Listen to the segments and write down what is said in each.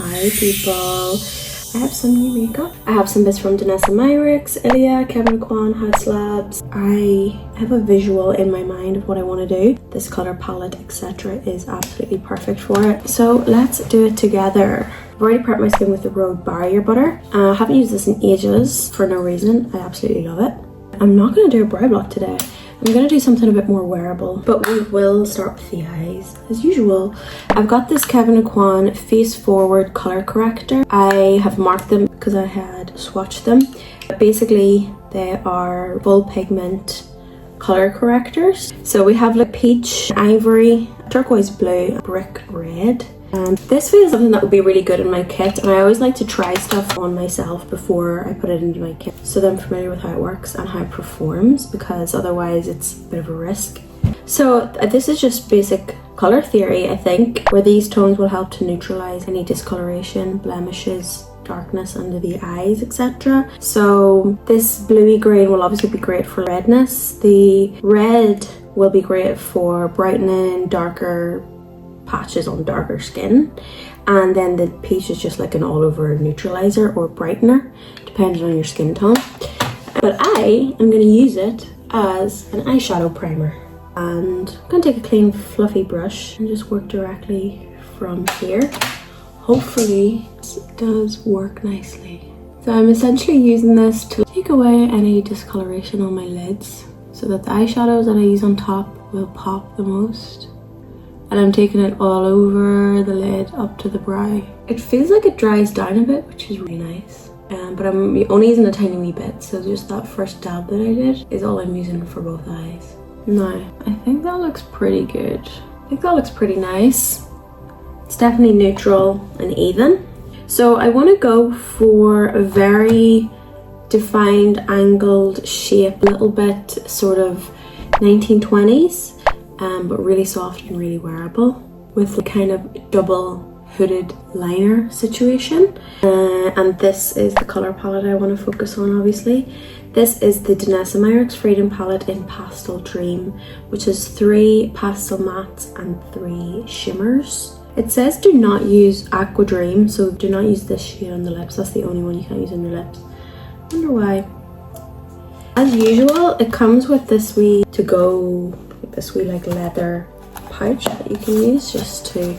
Hi people, I have some new makeup. I have some bits from DANESSA MYRICKS, ILIA, KEVYN AUCOIN, HAUS LABS. I have a visual in my mind of what I want to do. This color palette, etc. is absolutely perfect for it. So let's do it together. I've already prepped my skin with the RHODE barrier butter. I haven't used this in ages for no reason. I absolutely love it. I'm not going to do a brow block today. I'm going to do something a bit more wearable, but we will start with the eyes as usual. I've got this KEVYN AUCOIN Face Forward Color Corrector. I have marked them because I had swatched them. But basically, they are full pigment color correctors. So we have like peach, ivory, turquoise blue, brick red. And this is something that would be really good in my kit, and I always like to try stuff on myself before I put it into my kit so that I'm familiar with how it works and how it performs, because otherwise it's a bit of a risk. So this is just basic color theory, I think, where these tones will help to neutralize any discoloration, blemishes, darkness under the eyes, etc. So this bluey green will obviously be great for redness. The red will be great for brightening darker patches on darker skin, and then the peach is just like an all-over neutralizer or brightener depending on your skin tone. But I am going to use it as an eyeshadow primer, and I'm going to take a clean fluffy brush and just work directly from here. Hopefully this does work nicely. So I'm essentially using this to take away any discoloration on my lids so that the eyeshadows that I use on top will pop the most. And I'm taking it all over the lid up to the brow. It feels like it dries down a bit, which is really nice. But I'm only using a tiny wee bit, so just that first dab that I did is all I'm using for both eyes. Now, I think that looks pretty good. I think that looks pretty nice. It's definitely neutral and even. So I want to go for a very defined angled shape, a little bit sort of 1920s. But really soft and really wearable, with a kind of double hooded liner situation. And this is the color palette I want to focus on, obviously. This is the DANESSA MYRICKS Freedom Palette in Pastel Dream, which is 3 pastel mattes and 3 shimmers. It says do not use Aqua Dream, so do not use this shade on the lips. That's the only one you can't use on your lips. I wonder why. As usual, it comes with this wee this wee like leather pouch that you can use just to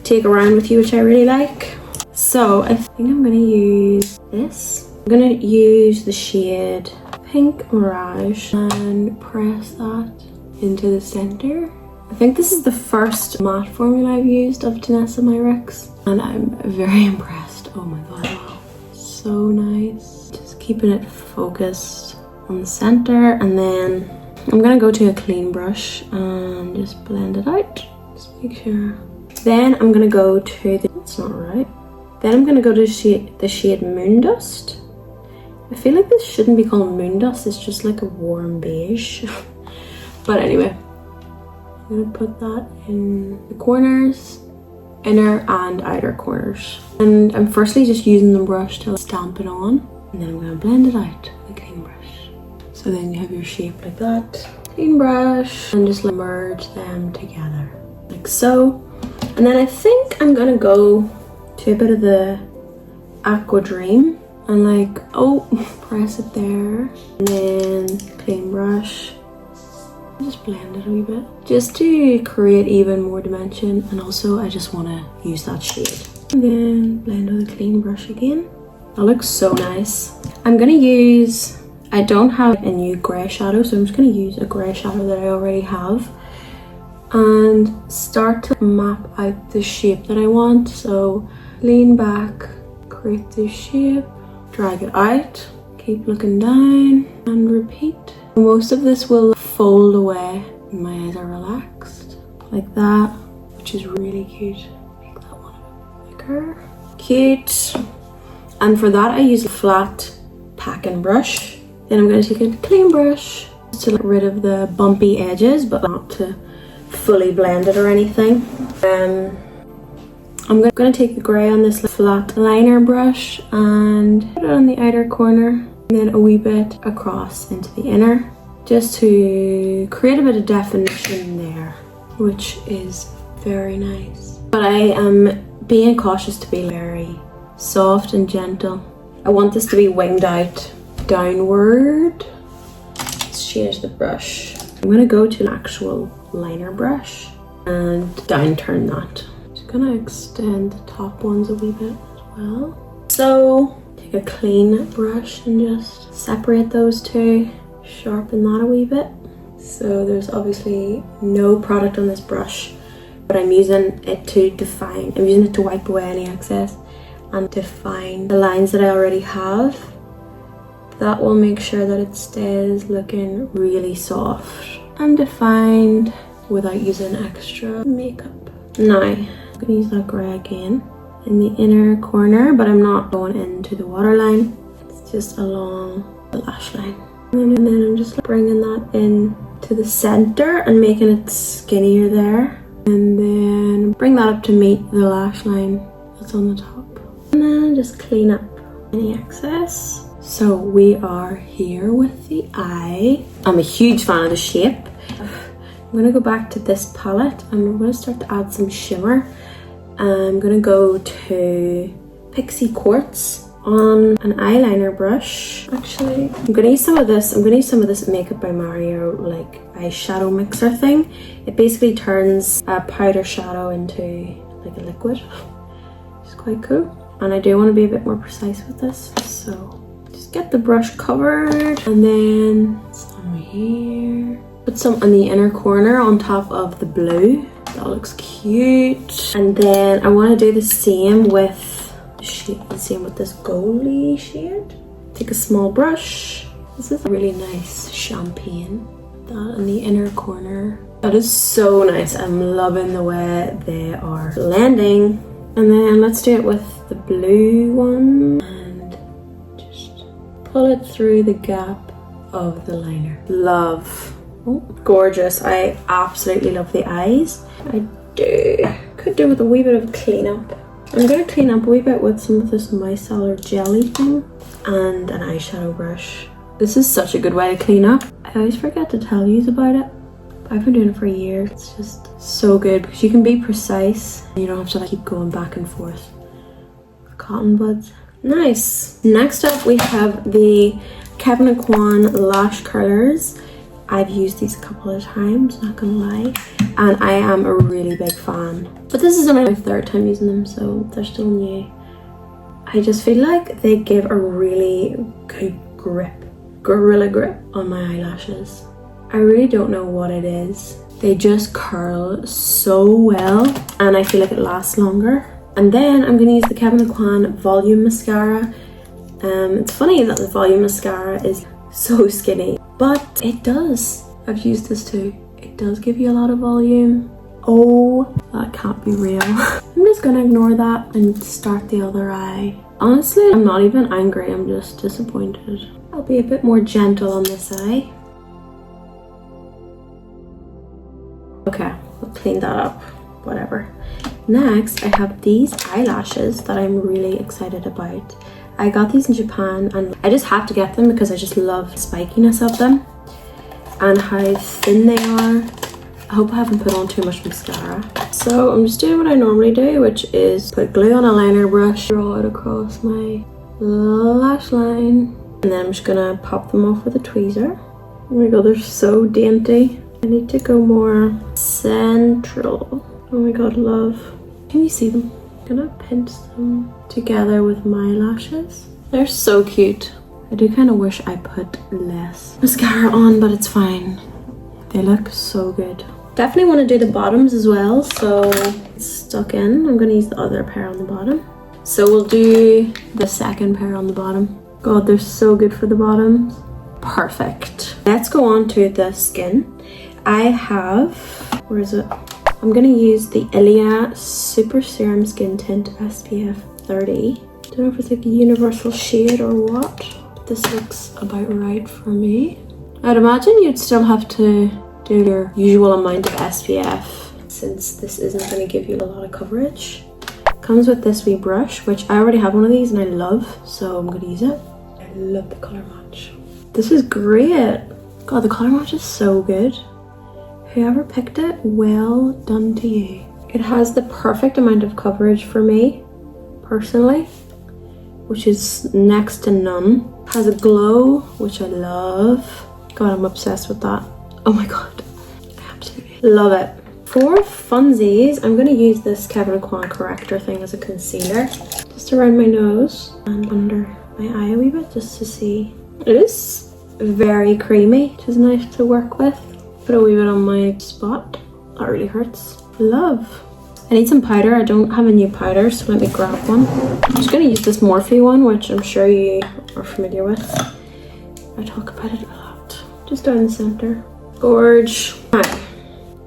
take around with you, which I really like. So I think I'm going to use this. I'm going to use the shade Pink Mirage and press that into the center. I think this is the first matte formula I've used of DANESSA MYRICKS, and I'm very impressed. Oh my god, wow, so nice. Just keeping it focused on the center, and then I'm gonna go to a clean brush and just blend it out. Just make sure. Then I'm gonna go to the, that's not right. Then I'm gonna go to the shade Moon Dust. I feel like this shouldn't be called Moon Dust, it's just like a warm beige. But anyway, I'm gonna put that in the corners, inner and outer corners. And I'm firstly just using the brush to stamp it on, and then I'm gonna blend it out with a clean brush. So then you have your shape like that. Clean brush, and just like merge them together like so. And then I think I'm gonna go to a bit of the Aqua Dream and like, oh, press it there, and then clean brush. Just blend it a wee bit just to create even more dimension, and also I just want to use that shade. And then blend with a clean brush again. That looks so nice. I'm gonna use, I don't have a new grey shadow, so I'm just going to use a grey shadow that I already have and start to map out the shape that I want. So lean back, create this shape, drag it out, keep looking down and repeat. Most of this will fold away when my eyes are relaxed like that, which is really cute. Make that one a bit bigger. Cute. And for that I use a flat packing brush. Then I'm going to take a clean brush to get rid of the bumpy edges, but not to fully blend it or anything. I'm going to take the grey on this flat liner brush and put it on the outer corner, and then a wee bit across into the inner, just to create a bit of definition there, which is very nice. But I am being cautious to be very soft and gentle. I want this to be winged out downward. Let's change the brush. I'm gonna go to an actual liner brush and downturn that. Just gonna extend the top ones a wee bit as well. So take a clean brush and just separate those two, sharpen that a wee bit. So there's obviously no product on this brush, but I'm using it to define. I'm using it to wipe away any excess and define the lines that I already have. That will make sure that it stays looking really soft and defined without using extra makeup. Now, I'm gonna use that grey again in the inner corner, but I'm not going into the waterline. It's just along the lash line. And then I'm just bringing that in to the center and making it skinnier there. And then bring that up to meet the lash line that's on the top. And then just clean up any excess. So we are here with the eye. I'm a huge fan of the shape. I'm gonna go back to this palette and we're gonna start to add some shimmer. I'm gonna go to Pixie Quartz on an eyeliner brush. Actually, I'm gonna use some of this. I'm gonna use some of this Makeup by Mario like eyeshadow mixer thing. It basically turns a powder shadow into like a liquid. It's quite cool. And I do want to be a bit more precise with this, so just get the brush covered and then some here. Put some on the inner corner on top of the blue. That looks cute. And then I want to do the same with the shade, the same with this goldy shade. Take a small brush. This is a really nice champagne. That in the inner corner. That is so nice. I'm loving the way they are blending. And then let's do it with the blue one and just pull it through the gap of the liner. Love. Oh, gorgeous. I absolutely love the eyes. I do. Could do with a wee bit of cleanup. I'm going to clean up a wee bit with some of this micellar jelly thing and an eyeshadow brush. This is such a good way to clean up. I always forget to tell you about it. I've been doing it for years. It's just so good because you can be precise and you don't have to like keep going back and forth. Cotton buds. Nice. Next up we have the KEVYN AUCOIN lash curlers. I've used these a couple of times, not gonna lie, and I am a really big fan. But this is only my third time using them, so they're still new. I just feel like they give a really good grip, gorilla grip on my eyelashes. I really don't know what it is. They just curl so well and I feel like it lasts longer. And then I'm gonna use the KEVYN AUCOIN volume mascara. It's funny that the volume mascara is so skinny, but it does. I've used this too. It does give you a lot of volume. Oh, that can't be real. I'm just gonna ignore that and start the other eye. Honestly, I'm not even angry, I'm just disappointed. I'll be a bit more gentle on this eye. Okay, we'll clean that up, whatever. Next, I have these eyelashes that I'm really excited about. I got these in Japan and I just have to get them because I just love the spikiness of them and how thin they are. I hope I haven't put on too much mascara. So I'm just doing what I normally do, which is put glue on a liner brush, draw it across my lash line, and then I'm just gonna pop them off with a tweezer. Oh my god, they're so dainty. I need to go more central. Oh my god, love. Can you see them? I'm gonna pinch them together with my lashes. They're so cute. I do kind of wish I put less mascara on, but it's fine. They look so good. Definitely want to do the bottoms as well, so it's stuck in. I'm gonna use the other pair on the bottom. So we'll do the second pair on the bottom. God, they're so good for the bottoms. Perfect. Let's go on to the skin. I have, where is it? I'm gonna use the ILIA Super Serum Skin Tint SPF 30. Don't know if it's like a universal shade or what, but this looks about right for me. I'd imagine you'd still have to do your usual amount of SPF since this isn't gonna give you a lot of coverage. Comes with this wee brush, which I already have one of these and I love, so I'm gonna use it. I love the color match. This is great. God, the color match is so good. Whoever picked it, well done to you. It has the perfect amount of coverage for me, personally, which is next to none. Has a glow, which I love. God, I'm obsessed with that. Oh my god, I absolutely love it. For funsies, I'm going to use this KEVYN AUCOIN corrector thing as a concealer. Just around my nose and under my eye a wee bit, just to see. It is very creamy, which is nice to work with. Put a wee bit on my spot. That really hurts. Love. I need some powder. I don't have a new powder, so let me grab one. I'm just going to use this Morphe one, which I'm sure you are familiar with. I talk about it a lot. Just down the center. Gorge. Hi.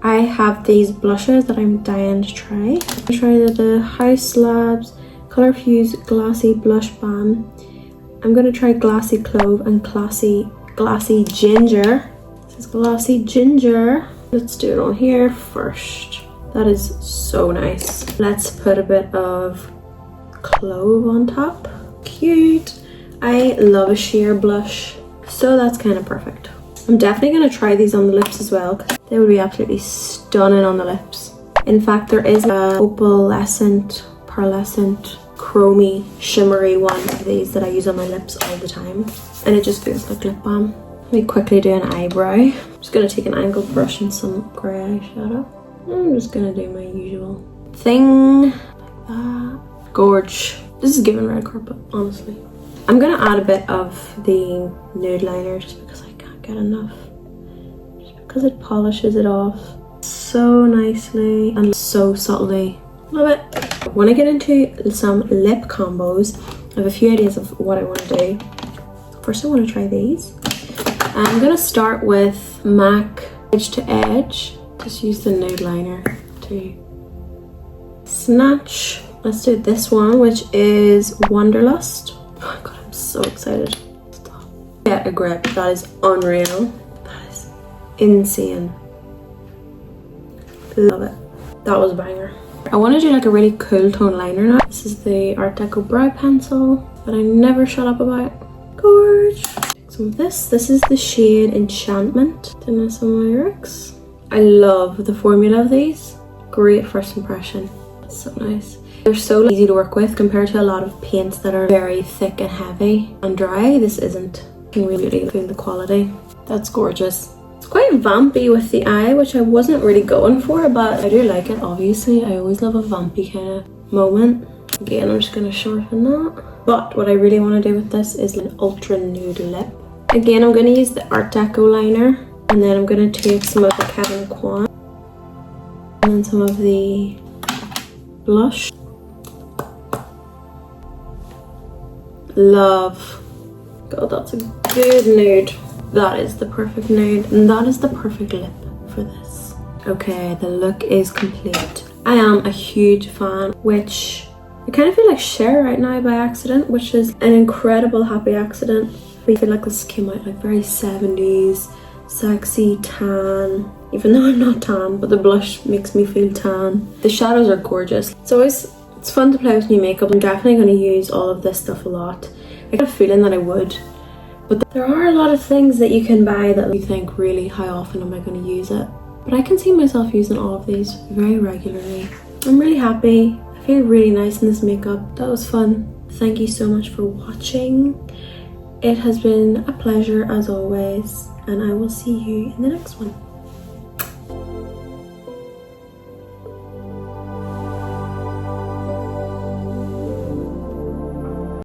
I have these blushes that I'm dying to try. I tried the HAUS LABS Colorfix Glassy Blush Balm. I'm going to try Glassy Clove and Glassy Ginger. This is Glassy Ginger. Let's do it on here first. That is so nice. Let's put a bit of clove on top. Cute. I love a sheer blush, so that's kind of perfect. I'm definitely going to try these on the lips as well, because they would be absolutely stunning on the lips. In fact, there is a opalescent, pearlescent, chromy, shimmery one of these that I use on my lips all the time, and it just feels like lip balm. Let me quickly do an eyebrow. I'm just going to take an angled brush and some grey eyeshadow. I'm just going to do my usual thing, like that. Gorge. This is giving red carpet, honestly. I'm going to add a bit of the nude liner just because I can't get enough. Just because it polishes it off so nicely and so subtly. Love it. When I get into some lip combos, I have a few ideas of what I want to do. First, I want to try these. I'm going to start with MAC Edge to Edge. Just use the nude liner to snatch. Let's do this one, which is Wanderlust. Oh my god, I'm so excited. Stop. Get a grip. That is unreal. That is insane. Love it. That was a banger. I want to do like a really cool tone liner now. This is the Art Deco brow pencil that I never shut up about. Gorge. Some of this. This is the shade Enchantment. DANESSA MYRICKS. I love the formula of these. Great first impression. It's so nice. They're so easy to work with compared to a lot of paints that are very thick and heavy and dry. This isn't. You can really feel the quality. That's gorgeous. It's quite vampy with the eye, which I wasn't really going for, but I do like it, obviously. I always love a vampy kind of moment. Again, I'm just going to sharpen that. But what I really want to do with this is an ultra nude lip. Again, I'm going to use the Art Deco liner. And then I'm going to take some of the KEVYN AUCOIN. And then some of the blush. Love. God, that's a good nude. That is the perfect nude. And that is the perfect lip for this. Okay, the look is complete. I am a huge fan, which I kind of feel like share right now by accident, which is an incredible happy accident. I feel like this came out like very 70s. Sexy tan, even though I'm not tan, but the blush makes me feel tan. The shadows are gorgeous. It's fun to play with new makeup. I'm definitely going to use all of this stuff a lot. I get a feeling that I would, but there are a lot of things that you can buy that you think, really, how often am I going to use it? But I can see myself using all of these very regularly. I'm really happy. I feel really nice in this makeup. That was fun. Thank you so much for watching. It has been a pleasure as always, and I will see you in the next one.